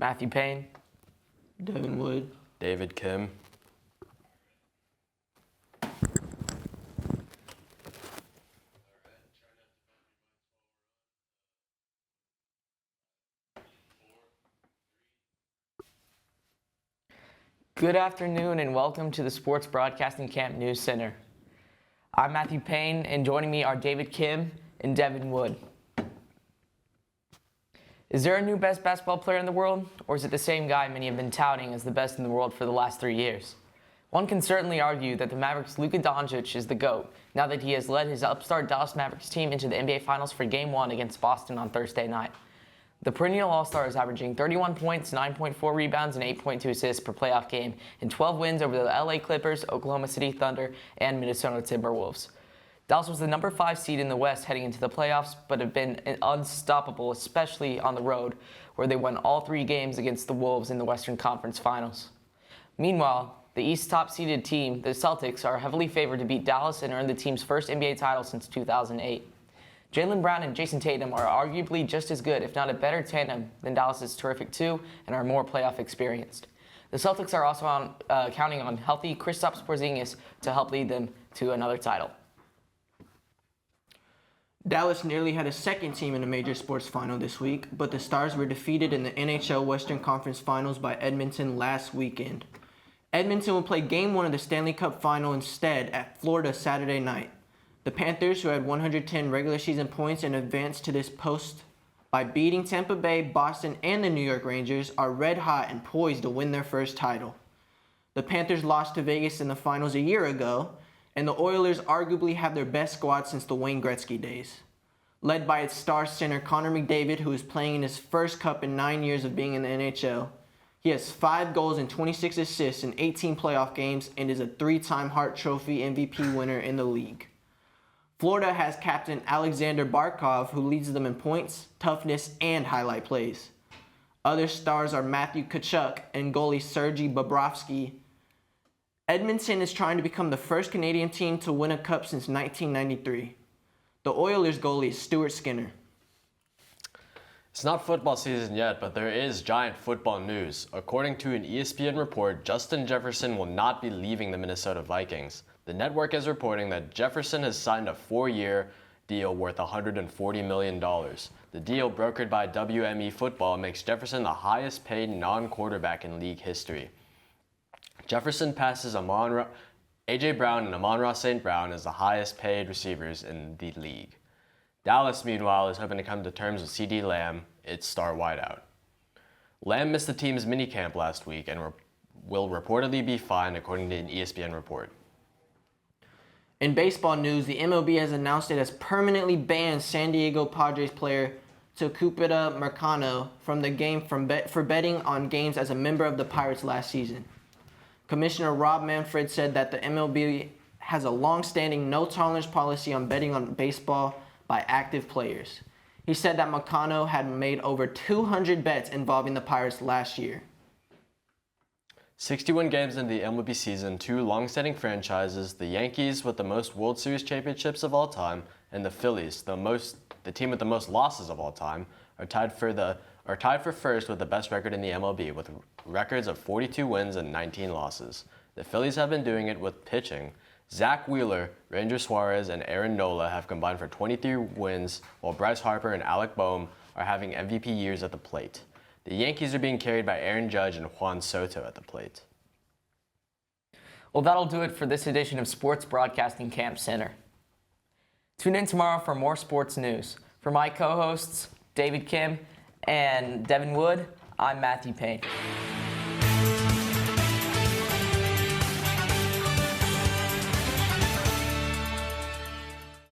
Matthew Payne, Devin Wood, David Kim. Good afternoon and welcome to the Sports Broadcasting Camp News Center. I'm Matthew Payne and joining me are David Kim and Devin Wood. Is there a new best basketball player in the world, or is it the same guy many have been touting as the best in the world for the last 3 years? One can certainly argue that the Mavericks' Luka Doncic is the GOAT, now that he has led his upstart Dallas Mavericks team into the NBA Finals for Game 1 against Boston on Thursday night. The perennial All-Star is averaging 31 points, 9.4 rebounds, and 8.2 assists per playoff game in 12 wins over the LA Clippers, Oklahoma City Thunder, and Minnesota Timberwolves. Dallas was the number 5 seed in the West heading into the playoffs, but have been unstoppable, especially on the road, where they won all 3 games against the Wolves in the Western Conference Finals. Meanwhile, the East top-seeded team, the Celtics, are heavily favored to beat Dallas and earn the team's first NBA title since 2008. Jaylen Brown and Jason Tatum are arguably just as good, if not a better tandem, than Dallas's terrific 2 and are more playoff experienced. The Celtics are also counting on healthy Kristaps Porzingis to help lead them to another title. Dallas nearly had a second team in a major sports final this week, but the Stars were defeated in the NHL Western Conference Finals by Edmonton last weekend. Edmonton will play Game 1 of the Stanley Cup Final instead at Florida Saturday night. The Panthers, who had 110 regular season points and advanced to this post by beating Tampa Bay, Boston, and the New York Rangers, are red hot and poised to win their first title. The Panthers lost to Vegas in the finals a year ago, and the Oilers arguably have their best squad since the Wayne Gretzky days. Led by its star center Connor McDavid, who is playing in his first cup in 9 years of being in the NHL. He has 5 goals and 26 assists in 18 playoff games and is a 3-time Hart Trophy MVP winner in the league. Florida has captain Alexander Barkov, who leads them in points, toughness, and highlight plays. Other stars are Matthew Tkachuk and goalie Sergei Bobrovsky. Edmonton is trying to become the first Canadian team to win a cup since 1993. The Oilers goalie is Stuart Skinner. It's not football season yet, but there is giant football news. According to an ESPN report, Justin Jefferson will not be leaving the Minnesota Vikings. The network is reporting that Jefferson has signed a 4-year deal worth $140 million. The deal, brokered by WME Football, makes Jefferson the highest paid non-quarterback in league history. Jefferson passes A.J. Brown and Amon-Ra St. Brown as the highest paid receivers in the league. Dallas, meanwhile, is hoping to come to terms with C.D. Lamb, its star wideout. Lamb missed the team's minicamp last week and will reportedly be fined, according to an ESPN report. In baseball news, the MLB has announced it has permanently banned San Diego Padres player Tucupita Marcano from the game for betting on games as a member of the Pirates last season. Commissioner Rob Manfred said that the MLB has a long-standing no-tolerance policy on betting on baseball by active players. He said that Marcano had made over 200 bets involving the Pirates last year. 61 games into the MLB season, 2 long-standing franchises, the Yankees with the most World Series championships of all time, and the Phillies, the team with the most losses of all time, are tied for first with the best record in the MLB, with records of 42 wins and 19 losses. The Phillies have been doing it with pitching. Zach Wheeler, Ranger Suarez, and Aaron Nola have combined for 23 wins, while Bryce Harper and Alec Boehm are having MVP years at the plate. The Yankees are being carried by Aaron Judge and Juan Soto at the plate. Well, that'll do it for this edition of Sports Broadcasting Camp Center. Tune in tomorrow for more sports news. For my co-hosts, David Kim and Devin Wood, I'm Matthew Payne.